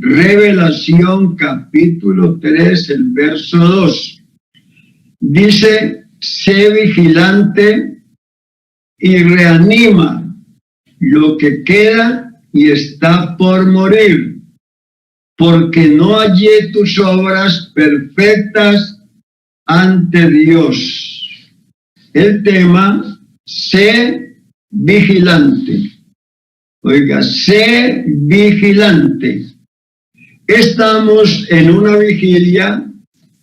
Revelación capítulo 3, el verso 2. Dice, sé vigilante y reanima lo que queda y está por morir, porque no hallé tus obras perfectas ante Dios. El tema, sé vigilante. Oiga, sé vigilante. Estamos en una vigilia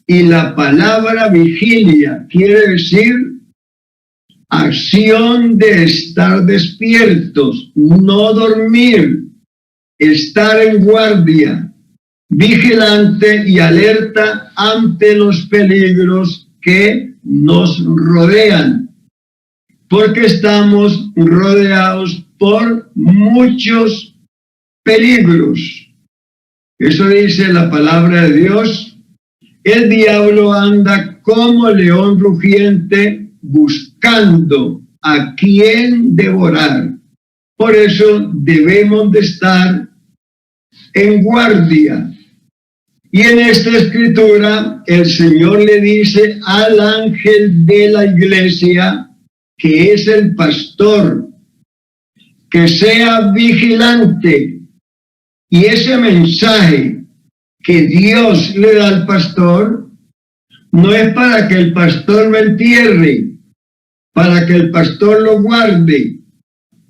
y la palabra vigilia quiere decir acción de estar despiertos, no dormir, estar en guardia, vigilante y alerta ante los peligros que nos rodean, porque estamos rodeados por muchos peligros. Eso dice la palabra de Dios. El diablo anda como león rugiente buscando a quien devorar. Por eso debemos de estar en guardia. Y en esta escritura el Señor le dice al ángel de la iglesia, que es el pastor, que sea vigilante. Y ese mensaje que Dios le da al pastor no es para que el pastor lo entierre, para que el pastor lo guarde,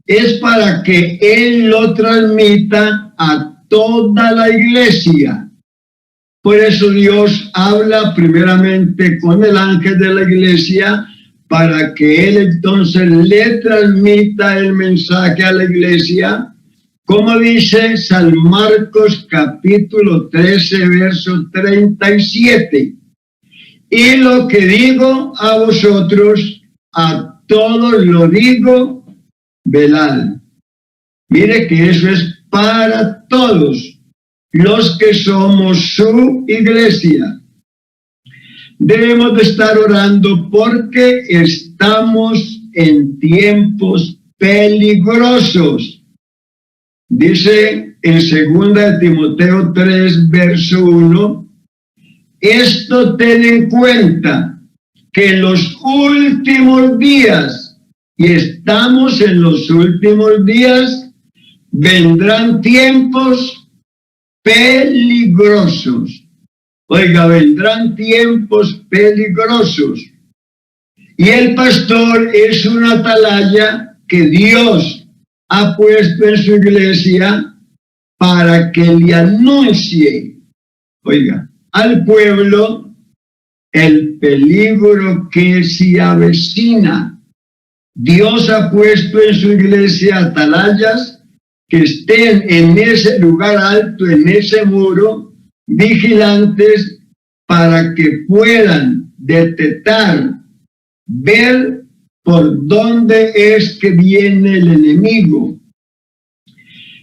es para que él lo transmita a toda la iglesia. Por eso Dios habla primeramente con el ángel de la iglesia, para que él entonces le transmita el mensaje a la iglesia, como dice San Marcos capítulo 13, verso 37. Y lo que digo a vosotros, a todos lo digo, velad. Mire que eso es para todos los que somos su iglesia. Debemos de estar orando porque estamos en tiempos peligrosos. Dice en 2 Timoteo 3, verso 1, esto ten en cuenta, que en los últimos días, y estamos en los últimos días, vendrán tiempos peligrosos. Oiga, vendrán tiempos peligrosos. Y el pastor es una atalaya que Dios ha puesto en su iglesia para que le anuncie, oiga, al pueblo el peligro que se avecina. Dios ha puesto en su iglesia atalayas que estén en ese lugar alto, en ese muro, vigilantes, para que puedan detectar, ver por dónde es que viene el enemigo.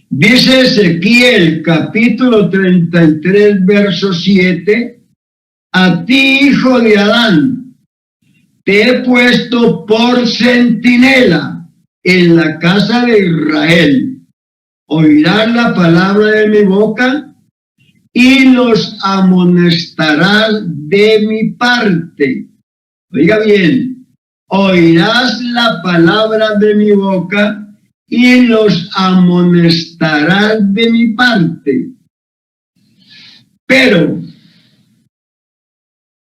Dice Ezequiel capítulo 33, verso 7, a ti, hijo de Adán, te he puesto por centinela en la casa de Israel. Oirás la palabra de mi boca y los amonestarás de mi parte. Oiga bien, oirás la palabra de mi boca y los amonestarás de mi parte. Pero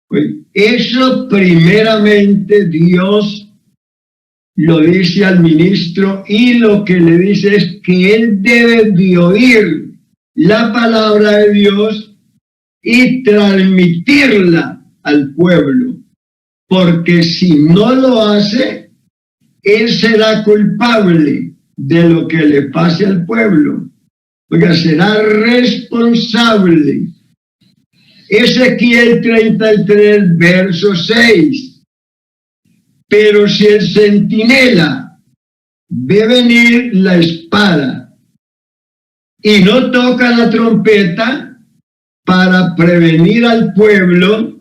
pues, eso primeramente Dios lo dice al ministro, y lo que le dice es que él debe de oír la palabra de Dios y transmitirla al pueblo. Porque si no lo hace, él será culpable de lo que le pase al pueblo. Oiga, será responsable. Ezequiel 33, verso 6. Pero si el centinela ve venir la espada y no toca la trompeta para prevenir al pueblo,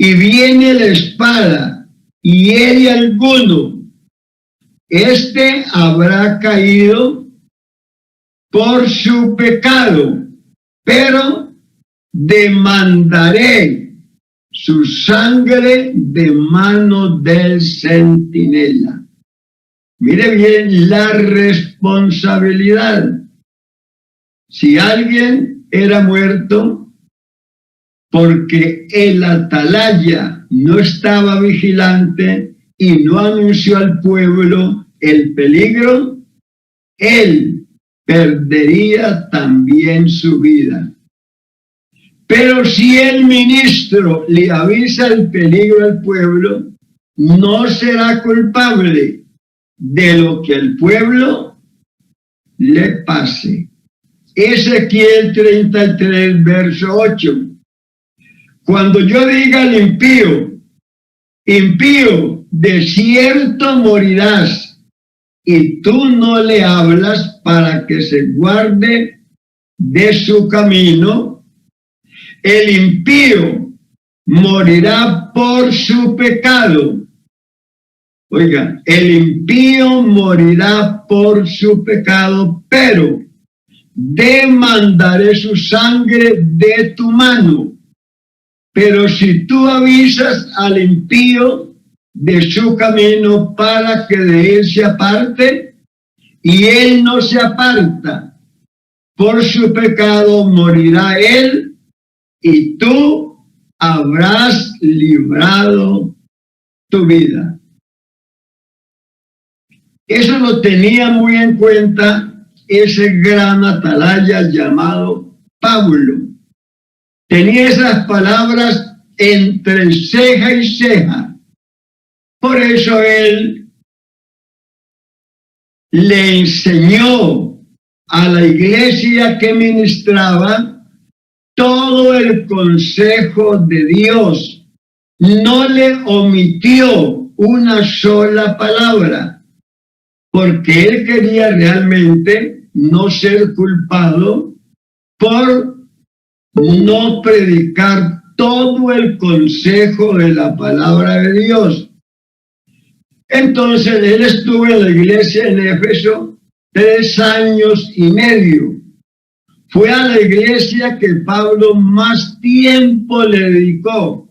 y viene la espada y hiere alguno, este habrá caído por su pecado, pero demandaré su sangre de mano del centinela. Mire bien la responsabilidad. Si alguien era muerto porque el atalaya no estaba vigilante y no anunció al pueblo el peligro, él perdería también su vida. Pero si el ministro le avisa el peligro al pueblo, no será culpable de lo que al pueblo le pase. Ezequiel 33, verso 8. Cuando yo diga al impío, impío, de cierto morirás, y tú no le hablas para que se guarde de su camino, el impío morirá por su pecado. Oiga, el impío morirá por su pecado, pero demandaré su sangre de tu mano. Pero si tú avisas al impío de su camino para que de él se aparte, y él no se aparta, por su pecado morirá él, y tú habrás librado tu vida. Eso lo tenía muy en cuenta ese gran atalaya llamado Pablo. Tenía esas palabras entre ceja y ceja. Por eso él le enseñó a la iglesia que ministraba todo el consejo de Dios. No le omitió una sola palabra, porque él quería realmente no ser culpado por no predicar todo el consejo de la palabra de Dios. Entonces él estuvo en la iglesia en Éfeso 3 años y medio. Fue a la iglesia que Pablo más tiempo le dedicó.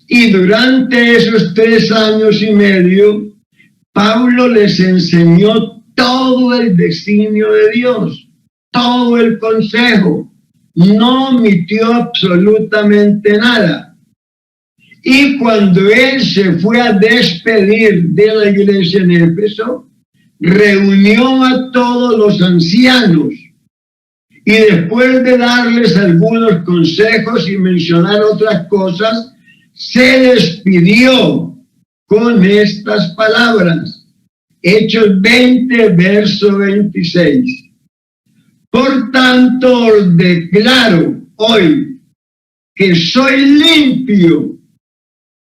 Y durante esos 3 años y medio, Pablo les enseñó todo el designio de Dios, todo el consejo. No omitió absolutamente nada. Y cuando él se fue a despedir de la iglesia en Éfeso, reunió a todos los ancianos y después de darles algunos consejos y mencionar otras cosas, se despidió con estas palabras. Hechos 20, verso 26. Por tanto, os declaro hoy que soy limpio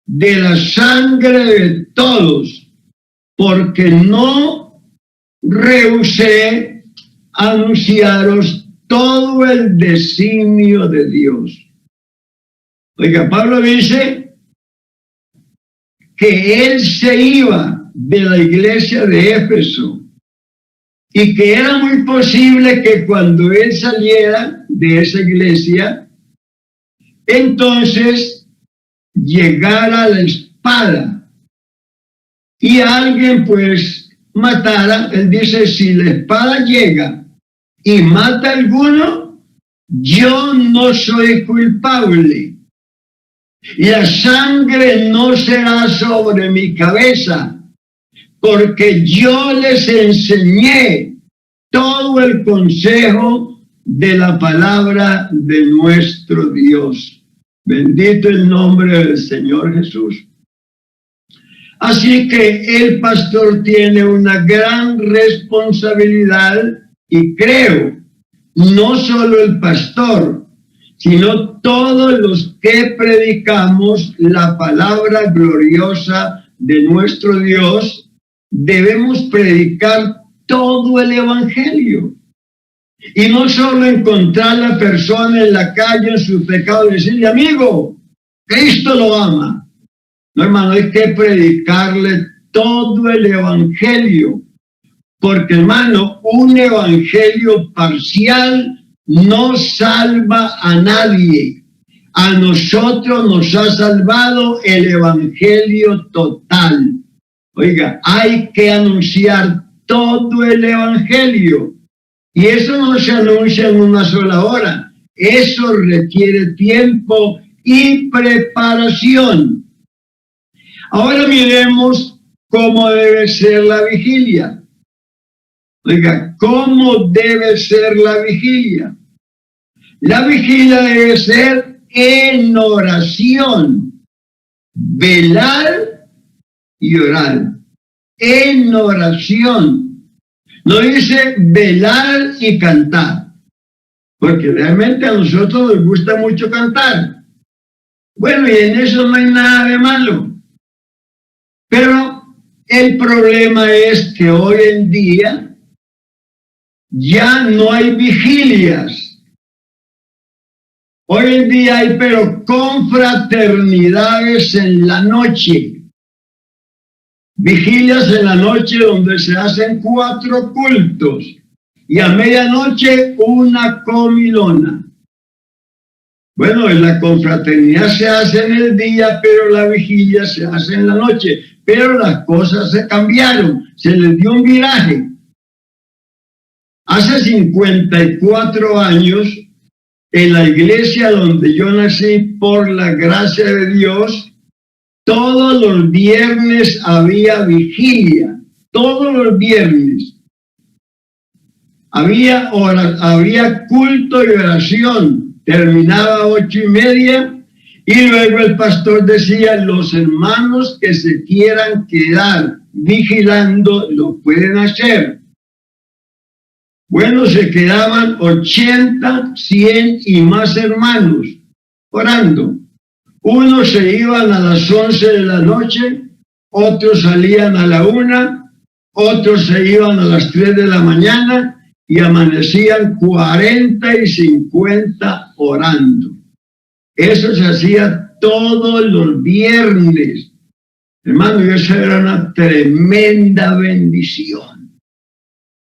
de la sangre de todos, porque no rehusé anunciaros todo el designio de Dios. Oiga, Pablo dice que él se iba de la iglesia de Éfeso y que era muy posible que cuando él saliera de esa iglesia, entonces llegara la espada y alguien pues matara. Él dice, si la espada llega y mata a alguno, yo no soy culpable. La sangre no será sobre mi cabeza, porque yo les enseñé todo el consejo de la palabra de nuestro Dios. Bendito el nombre del Señor Jesús. Así que el pastor tiene una gran responsabilidad y creo, no solo el pastor, sino todos los que predicamos la palabra gloriosa de nuestro Dios, debemos predicar todo el evangelio. Y no solo encontrar a la persona en la calle en su pecado y decirle, amigo, Cristo lo ama. No, hermano, hay que predicarle todo el evangelio. Porque, hermano, un evangelio parcial no salva a nadie. A nosotros nos ha salvado el Evangelio total. Oiga, hay que anunciar todo el Evangelio. Y eso no se anuncia en una sola hora. Eso requiere tiempo y preparación. Ahora miremos cómo debe ser la vigilia. Oiga, ¿cómo debe ser la vigilia? La vigilia debe ser en oración, velar y orar. En oración. No dice velar y cantar, porque realmente a nosotros nos gusta mucho cantar. Bueno, y en eso no hay nada de malo. Pero el problema es que hoy en día ya no hay vigilias. Hoy en día hay pero confraternidades en la noche. Vigilias en la noche donde se hacen 4 cultos y a medianoche una comilona. Bueno, la confraternidad se hace en el día, pero la vigilia se hace en la noche. Pero las cosas se cambiaron, se les dio un viraje. Hace 54 años, en la iglesia donde yo nací, por la gracia de Dios, todos los viernes había vigilia, todos los viernes. Había culto y oración, terminaba 8:30 y luego el pastor decía, los hermanos que se quieran quedar vigilando lo pueden hacer. Bueno, se quedaban 80, 100 y más hermanos orando. Unos se iban a las 11 de la noche, otros salían a la 1, otros se iban a las 3 de la mañana y amanecían 40 y 50 orando. Eso se hacía todos los viernes. Hermano, y eso era una tremenda bendición.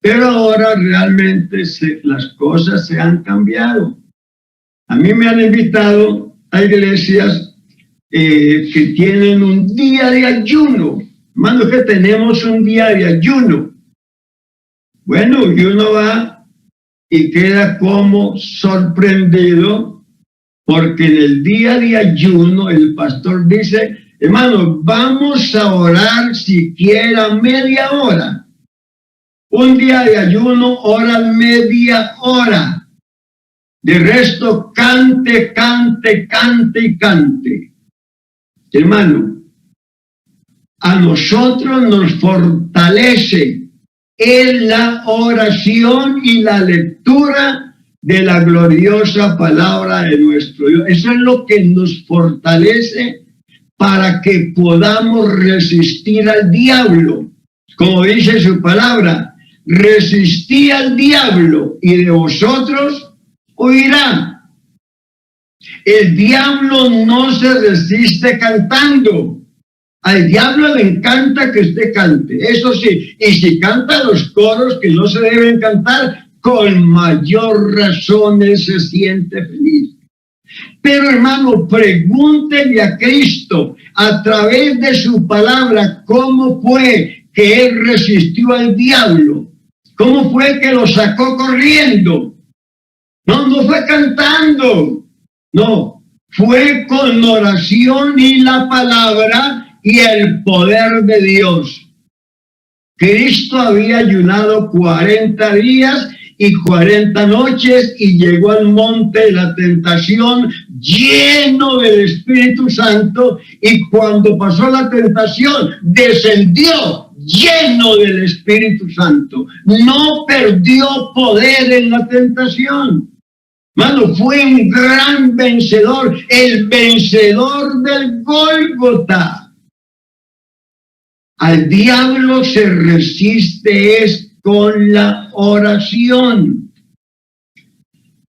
Pero ahora realmente las cosas se han cambiado. A mí me han invitado a iglesias que tienen un día de ayuno. Hermano, que tenemos un día de ayuno. Bueno, y uno va y queda como sorprendido porque en el día de ayuno el pastor dice, hermano, vamos a orar siquiera media hora. Un día de ayuno, oran media hora. De resto, cante, cante, cante y cante. Hermano, a nosotros nos fortalece en la oración y la lectura de la gloriosa palabra de nuestro Dios. Eso es lo que nos fortalece para que podamos resistir al diablo. Como dice su palabra, resistí al diablo y de vosotros huirá. El diablo no se resiste cantando. Al diablo le encanta que usted cante, eso sí, y si canta los coros que no se deben cantar, con mayor razón él se siente feliz. Pero hermano, pregúntele a Cristo a través de su palabra cómo fue que él resistió al diablo. ¿Cómo fue que lo sacó corriendo? No fue cantando. No, fue con oración y la palabra y el poder de Dios. Cristo había ayunado 40 días y 40 noches y llegó al monte de la tentación lleno del Espíritu Santo, y cuando pasó la tentación descendió lleno del Espíritu Santo. No perdió poder en la tentación. Mano, fue un gran vencedor, el vencedor del Gólgota. Al diablo se resiste es con la oración.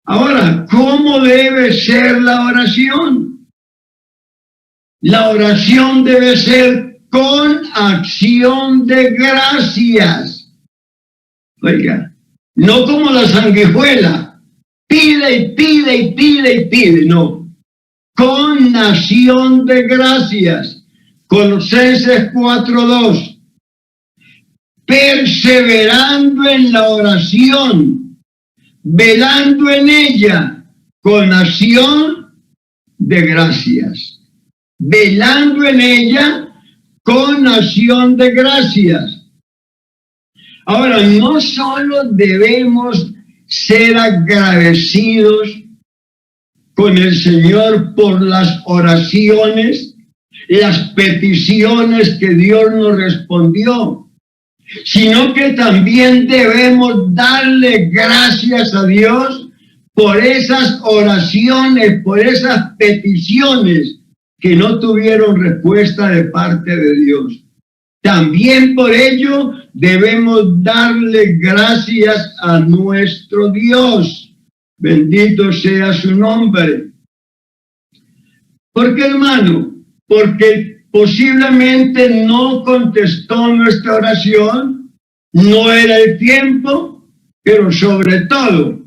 Ahora, ¿cómo debe ser la oración? La oración debe ser con acción de gracias. Oiga, no como la sanguijuela. pide y pide y pide y pide, no. Con acción de gracias. Colosenses 4:2. Perseverando en la oración, velando en ella, con acción de gracias. Velando en ella, con acción de gracias. Ahora, no solo debemos ser agradecidos con el Señor por las oraciones, las peticiones que Dios nos respondió, sino que también debemos darle gracias a Dios por esas oraciones, por esas peticiones que no tuvieron respuesta de parte de Dios. También por ello debemos darle gracias a nuestro Dios. Bendito sea su nombre. ¿Por qué, hermano? Porque posiblemente no contestó nuestra oración, no era el tiempo, pero sobre todo,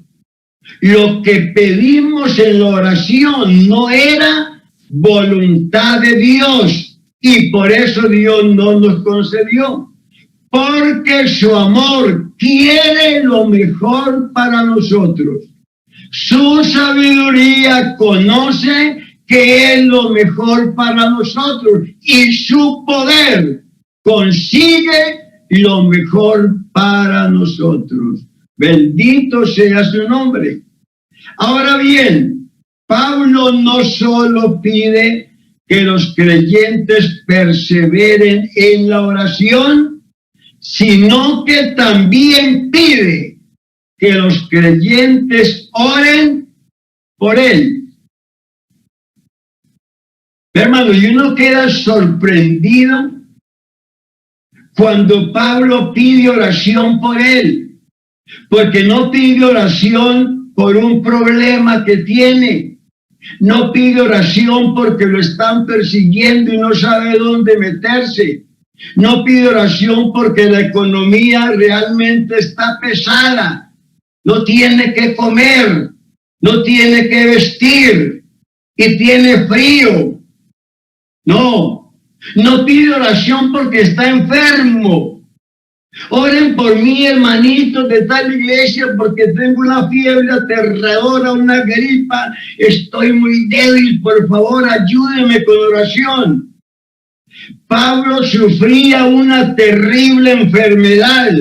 lo que pedimos en la oración no era voluntad de Dios, y por eso Dios no nos concedió, porque su amor quiere lo mejor para nosotros. Su sabiduría conoce que es lo mejor para nosotros, y su poder consigue lo mejor para nosotros. Bendito sea su nombre. Ahora bien, Pablo no solo pide que los creyentes perseveren en la oración, sino que también pide que los creyentes oren por él. Hermano, y uno queda sorprendido cuando Pablo pide oración por él, porque no pide oración por un problema que tiene, no pide oración porque lo están persiguiendo y no sabe dónde meterse, no pide oración porque la economía realmente está pesada, no tiene que comer, no tiene que vestir y tiene frío. No pide oración porque está enfermo. Oren por mí, hermanitos de tal iglesia, porque tengo una fiebre aterradora, una gripa, estoy muy débil, por favor, ayúdenme con oración. Pablo sufría una terrible enfermedad.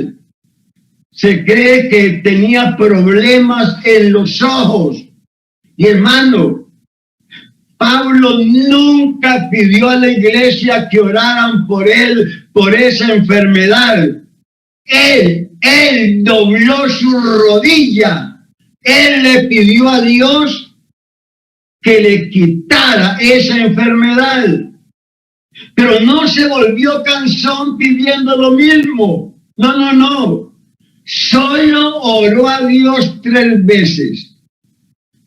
Se cree que tenía problemas en los ojos. Y hermano, Pablo nunca pidió a la iglesia que oraran por él, por esa enfermedad. Él dobló su rodilla. Él le pidió a Dios que le quitara esa enfermedad. Pero no se volvió cansón pidiendo lo mismo. No. Solo oró a Dios 3 veces.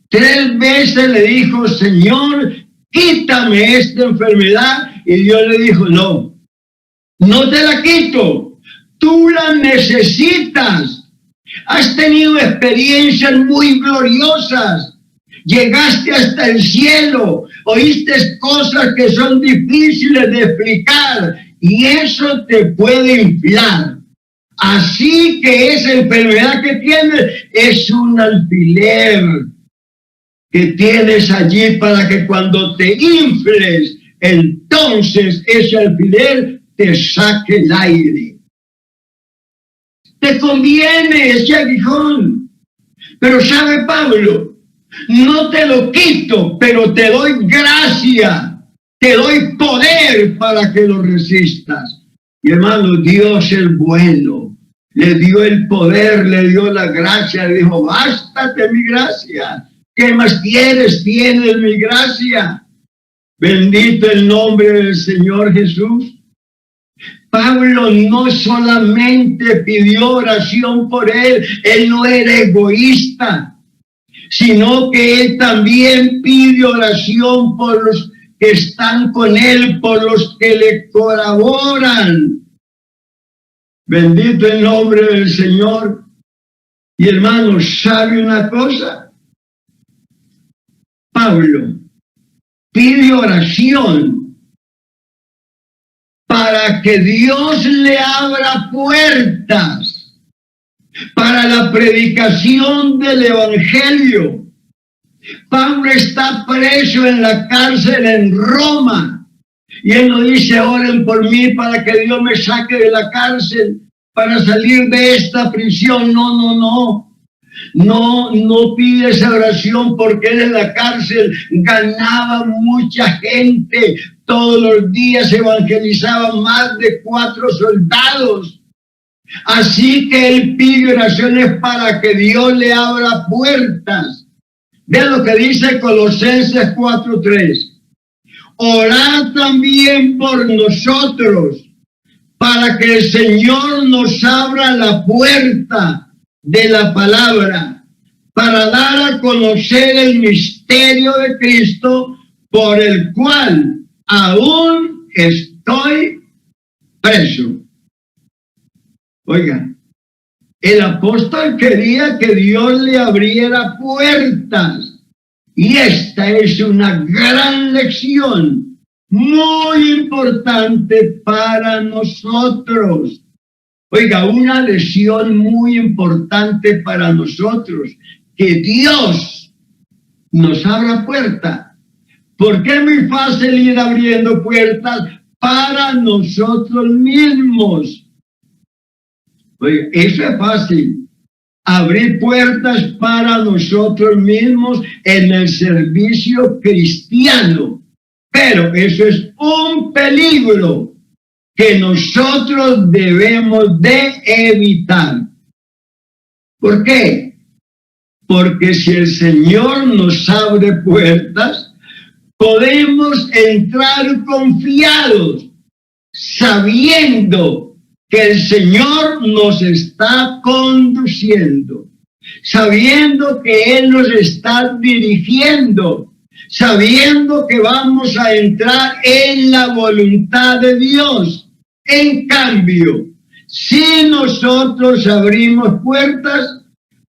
3 veces le dijo, Señor, quítame esta enfermedad. Y Dios le dijo, no te la quito. Tú la necesitas. Has tenido experiencias muy gloriosas. Llegaste hasta el cielo. Oíste cosas que son difíciles de explicar. Y eso te puede inflar. Así que esa enfermedad que tienes es un alfiler que tienes allí para que cuando te infles, entonces ese alfiler te saque el aire. Te conviene ese aguijón. Pero sabe Pablo, no te lo quito, pero te doy gracia, te doy poder para que lo resistas. Y hermano, Dios es bueno. Le dio el poder, le dio la gracia, le dijo, bástate mi gracia. ¿Qué más quieres? Tienes mi gracia. Bendito el nombre del Señor Jesús. Pablo no solamente pidió oración por él no era egoísta, sino que él también pide oración por los que están con él, por los que le colaboran. Bendito el nombre del Señor. Y hermanos, ¿sabe una cosa? Pablo pide oración para que Dios le abra puertas para la predicación del Evangelio. Pablo está preso en la cárcel en Roma y él no dice: oren por mí para que Dios me saque de la cárcel para salir de esta prisión. No pide esa oración, porque él en la cárcel ganaba mucha gente. Todos los días evangelizaban más de 4 soldados. Así que él pide oraciones para que Dios le abra puertas. Vean lo que dice Colosenses 4:3. Orad también por nosotros, para que el Señor nos abra la puerta de la palabra, para dar a conocer el misterio de Cristo, por el cual aún estoy preso. Oiga, el apóstol quería que Dios le abriera puertas, y esta es una gran lección, muy importante para nosotros. Oiga, una lección muy importante para nosotros, que Dios nos abra puertas. Porque es muy fácil ir abriendo puertas para nosotros mismos. Oiga, eso es fácil, abrir puertas para nosotros mismos en el servicio cristiano. Pero eso es un peligro que nosotros debemos de evitar. ¿Por qué? Porque si el Señor nos abre puertas, podemos entrar confiados, sabiendo que el Señor nos está conduciendo, sabiendo que Él nos está dirigiendo, sabiendo que vamos a entrar en la voluntad de Dios. En cambio, si nosotros abrimos puertas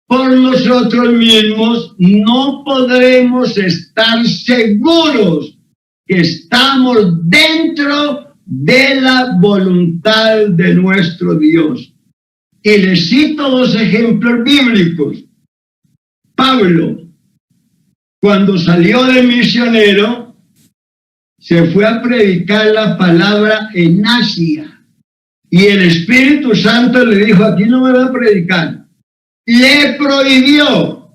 por nosotros mismos, no podremos estar seguros que estamos dentro de la voluntad de nuestro Dios. Y les cito 2 ejemplos bíblicos. Pablo, cuando salió de misionero, se fue a predicar la palabra en Asia. Y el Espíritu Santo le dijo: aquí no me va a predicar. Le prohibió.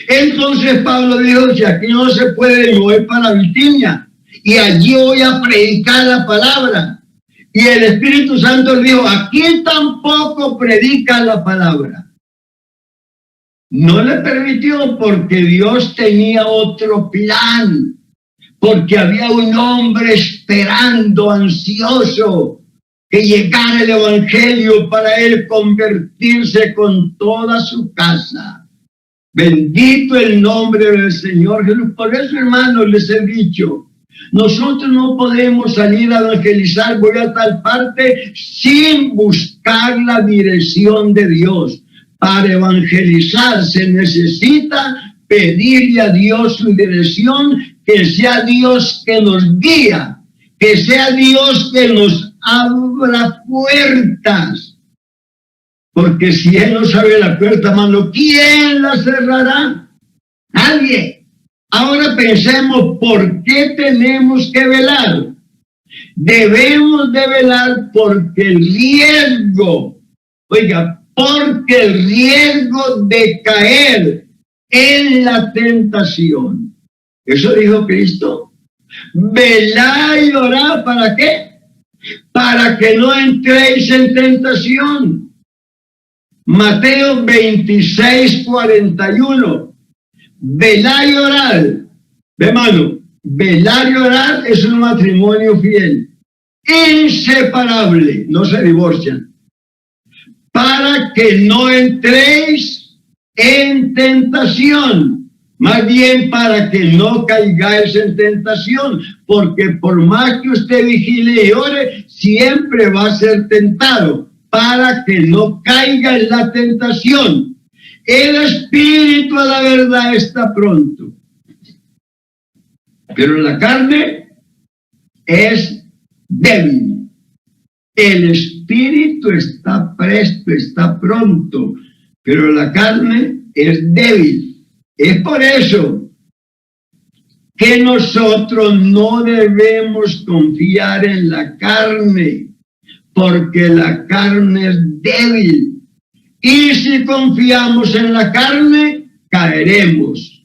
Entonces Pablo dijo: si aquí no se puede, yo voy para Bitinia y allí voy a predicar la palabra. Y el Espíritu Santo le dijo: aquí tampoco predica la palabra. No le permitió, porque Dios tenía otro plan, porque había un hombre esperando, ansioso, que llegara el Evangelio para él convertirse con toda su casa. Bendito el nombre del Señor Jesús. Por eso, hermanos, les he dicho, nosotros no podemos salir a evangelizar, voy a tal parte, sin buscar la dirección de Dios. Para evangelizar se necesita pedirle a Dios su dirección, que sea Dios que nos guía, que sea Dios que nos abra puertas. Porque si Él nos abre la puerta, hermano, ¿quién la cerrará? Nadie. Ahora pensemos, ¿por qué tenemos que velar? Debemos de velar porque el riesgo, oiga, porque el riesgo de caer en la tentación. Eso dijo Cristo. Velad y orad, ¿para qué? Para que no entréis en tentación. Mateo 26:41. Velad y orad. Hermano, velar y orar es un matrimonio fiel, inseparable, no se divorcian. Para que no entréis en tentación, más bien para que no caigáis en tentación, porque por más que usted vigile y ore, siempre va a ser tentado, para que no caiga en la tentación. El Espíritu a la verdad está pronto, pero la carne es débil. El espíritu está presto, está pronto, pero la carne es débil. Es por eso que nosotros no debemos confiar en la carne, porque la carne es débil. Y si confiamos en la carne, caeremos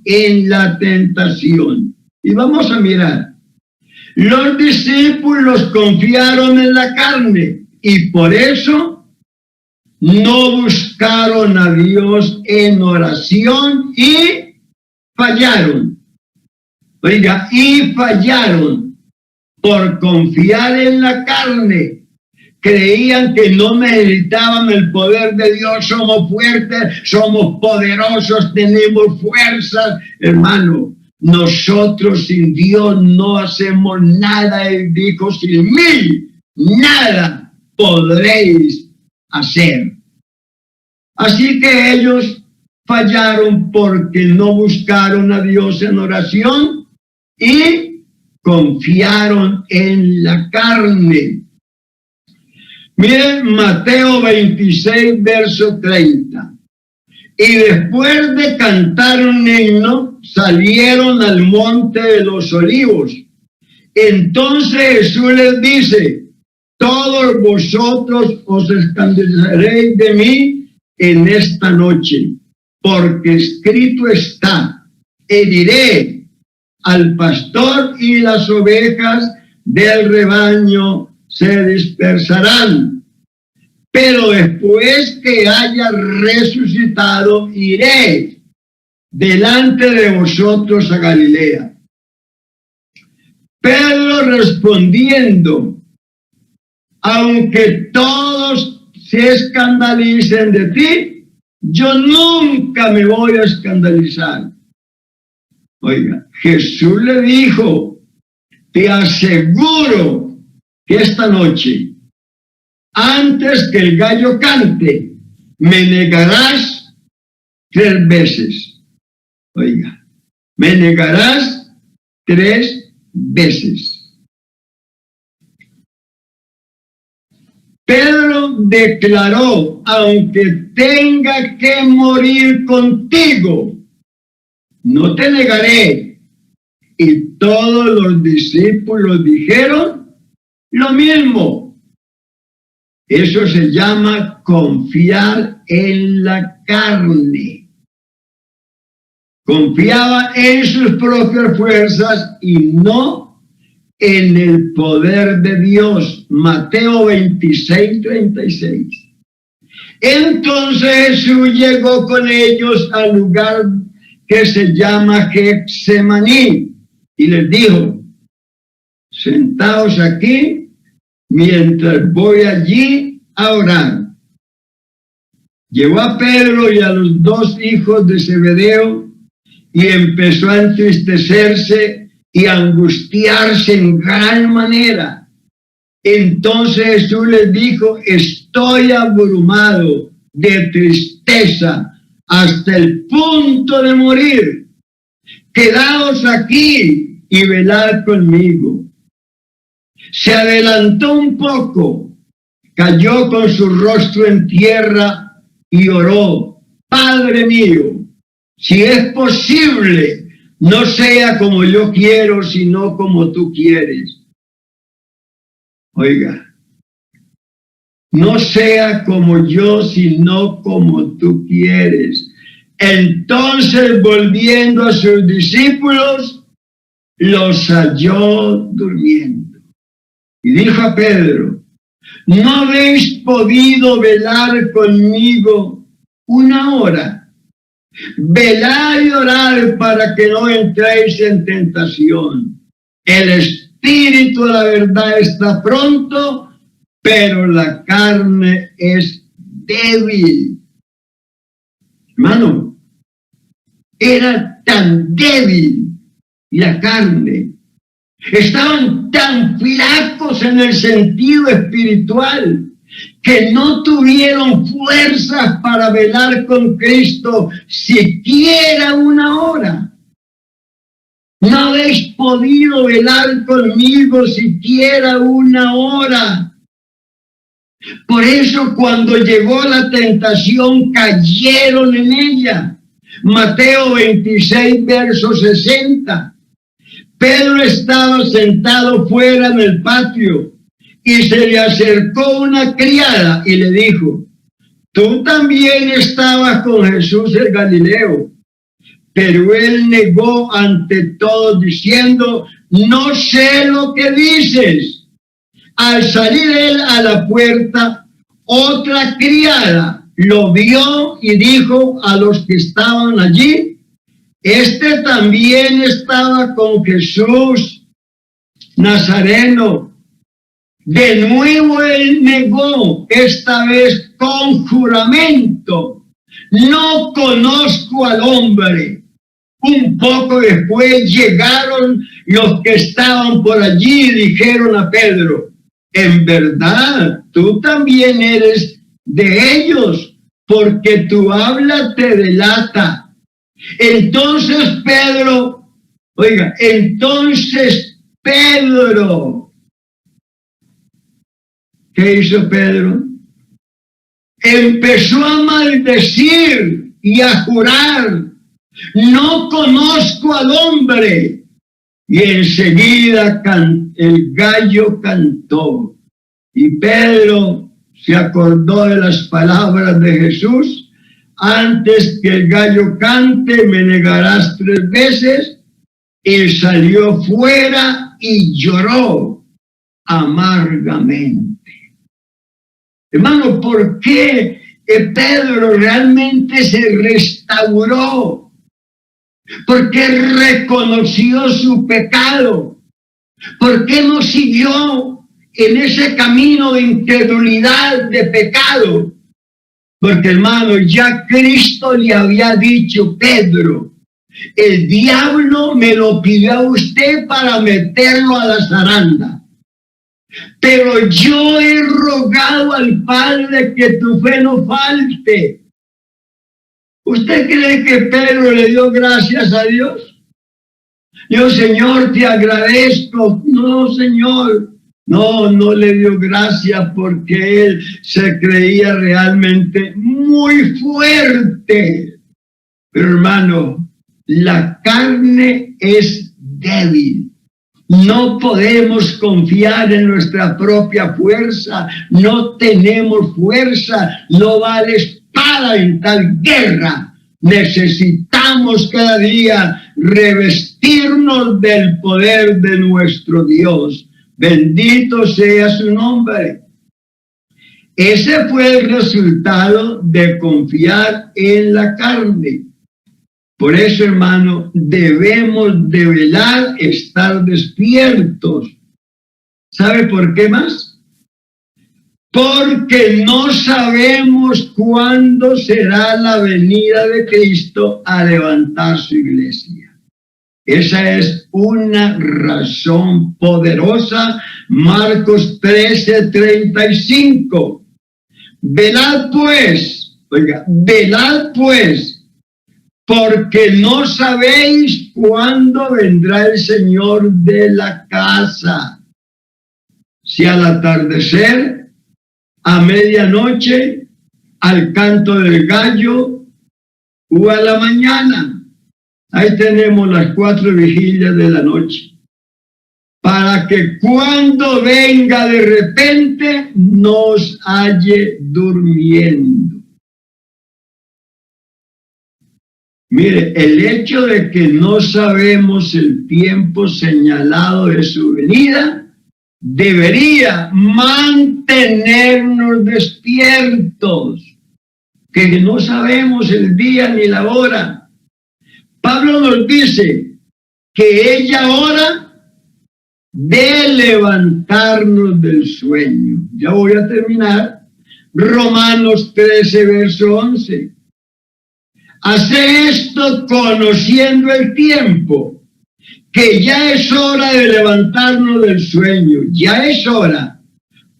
en la tentación. Y vamos a mirar. Los discípulos confiaron en la carne y por eso no buscaron a Dios en oración y fallaron. Oiga, y fallaron por confiar en la carne. Creían que no necesitaban el poder de Dios, somos fuertes, somos poderosos, tenemos fuerzas. Hermano, nosotros sin Dios no hacemos nada. Él dijo, sin mí, nada podréis hacer. Así que ellos fallaron porque no buscaron a Dios en oración y confiaron en la carne. Miren Mateo 26, verso 30. Y después de cantar un himno, salieron al monte de los olivos. Entonces Jesús les dice, todos vosotros os escandalizaréis de mí en esta noche, porque escrito está, heriré al pastor y las ovejas del rebaño se dispersarán, pero después que haya resucitado, iré delante de vosotros a Galilea. Pedro respondiendo, aunque todos se escandalicen de ti, yo nunca me voy a escandalizar. Oiga, Jesús le dijo, te aseguro que esta noche, antes que el gallo cante, me negarás 3 veces. Oiga, me negarás 3 veces. Pedro declaró, aunque tenga que morir contigo, no te negaré. Y todos los discípulos dijeron lo mismo. Eso se llama confiar en la carne. Confiaba en sus propias fuerzas y no en el poder de Dios. Mateo 26, 36. Entonces Jesús llegó con ellos al lugar que se llama Getsemaní y les dijo, sentaos aquí mientras voy allí a orar. Llevó a Pedro y a los 2 hijos de Zebedeo y empezó a entristecerse y a angustiarse en gran manera. Entonces Jesús les dijo, estoy abrumado de tristeza hasta el punto de morir. Quedaos aquí y velad conmigo. Se adelantó un poco, cayó con su rostro en tierra y oró, Padre mío, si es posible, no sea como yo quiero, sino como tú quieres. Oiga, no sea como yo, sino como tú quieres. Entonces, volviendo a sus discípulos, los halló durmiendo. Y dijo a Pedro, ¿no habéis podido velar conmigo 1 hora? Velad y orad para que no entréis en tentación. El espíritu de la verdad está pronto, pero la carne es débil. Hermano, era tan débil la carne. Estaban tan flacos en el sentido espiritual que no tuvieron fuerzas para velar con Cristo siquiera 1 hora. No habéis podido velar conmigo siquiera una hora. Por eso cuando llegó la tentación cayeron en ella. Mateo 26, verso 60. Pedro estaba sentado fuera en el patio y se le acercó una criada y le dijo: tú también estabas con Jesús el Galileo. Pero él negó ante todos diciendo: no sé lo que dices. Al salir él a la puerta, otra criada lo vio y dijo a los que estaban allí: este también estaba con Jesús Nazareno. De nuevo él negó, esta vez con juramento: no conozco al hombre. Un poco después llegaron los que estaban por allí y dijeron a Pedro: en verdad, tú también eres de ellos, porque tu habla te delata. Entonces Pedro, ¿qué hizo Pedro? Empezó a maldecir y a jurar: no conozco al hombre. Y enseguida el gallo cantó. Y Pedro se acordó de las palabras de Jesús: antes que el gallo cante, me negarás 3 veces. Y salió fuera y lloró amargamente. Hermano, ¿por qué Pedro realmente se restauró? Porque reconoció su pecado. ¿Por qué no siguió en ese camino de incredulidad, de pecado? Porque, hermano, ya Cristo le había dicho: Pedro, el diablo me lo pidió a usted para meterlo a la zaranda. Pero yo he rogado al Padre que tu fe no falte. ¿Usted cree que Pedro le dio gracias a Dios? Yo, Señor, te agradezco. No, Señor. No le dio gracias porque él se creía realmente muy fuerte. Pero, hermano, la carne es débil. No podemos confiar en nuestra propia fuerza. No tenemos fuerza. No vale espada en tal guerra. Necesitamos cada día revestirnos del poder de nuestro Dios. Bendito sea su nombre. Ese fue el resultado de confiar en la carne. Por eso, hermano, debemos de velar, estar despiertos. ¿Sabe por qué más? Porque no sabemos cuándo será la venida de Cristo a levantar su iglesia. Esa es una razón poderosa. Marcos 13:35. Velad pues, porque no sabéis cuándo vendrá el Señor de la casa, si al atardecer, a medianoche, al canto del gallo o a la mañana. Ahí tenemos las 4 vigilias de la noche, para que cuando venga de repente nos halle durmiendo. Mire, el hecho de que no sabemos el tiempo señalado de su venida debería mantenernos despiertos, que no sabemos el día ni la hora. Pablo nos dice que ella hora de levantarnos del sueño. Ya voy a terminar. Romanos 13, verso 11. Hace esto conociendo el tiempo, que ya es hora de levantarnos del sueño, ya es hora,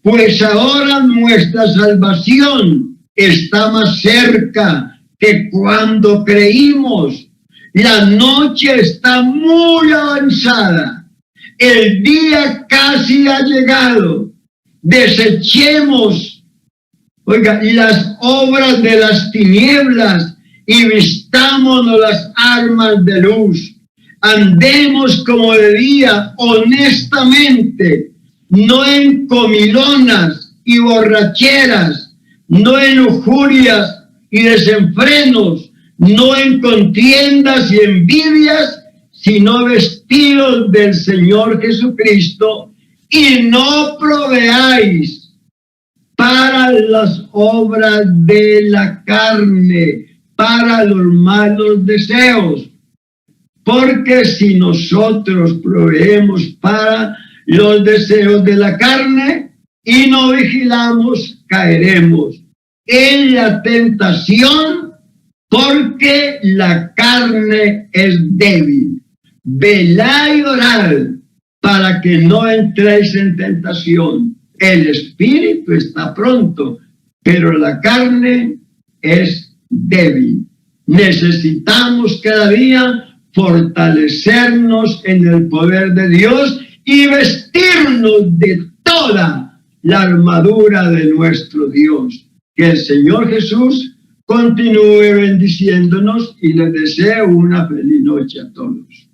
pues ahora nuestra salvación está más cerca que cuando creímos. La noche está muy avanzada. El día casi ha llegado. Desechemos, las obras de las tinieblas y vistámonos las armas de luz. Andemos como de día, honestamente, no en comilonas y borracheras, no en lujurias y desenfrenos, no en contiendas y envidias, sino vestidos del Señor Jesucristo, y no proveáis para las obras de la carne, para los malos deseos. Porque si nosotros proveemos para los deseos de la carne y no vigilamos, caeremos en la tentación, porque la carne es débil. Velad y orad para que no entréis en tentación. El espíritu está pronto, pero la carne es débil. Necesitamos cada día fortalecernos en el poder de Dios y vestirnos de toda la armadura de nuestro Dios. Que el Señor Jesús continúe bendiciéndonos y les deseo una feliz noche a todos.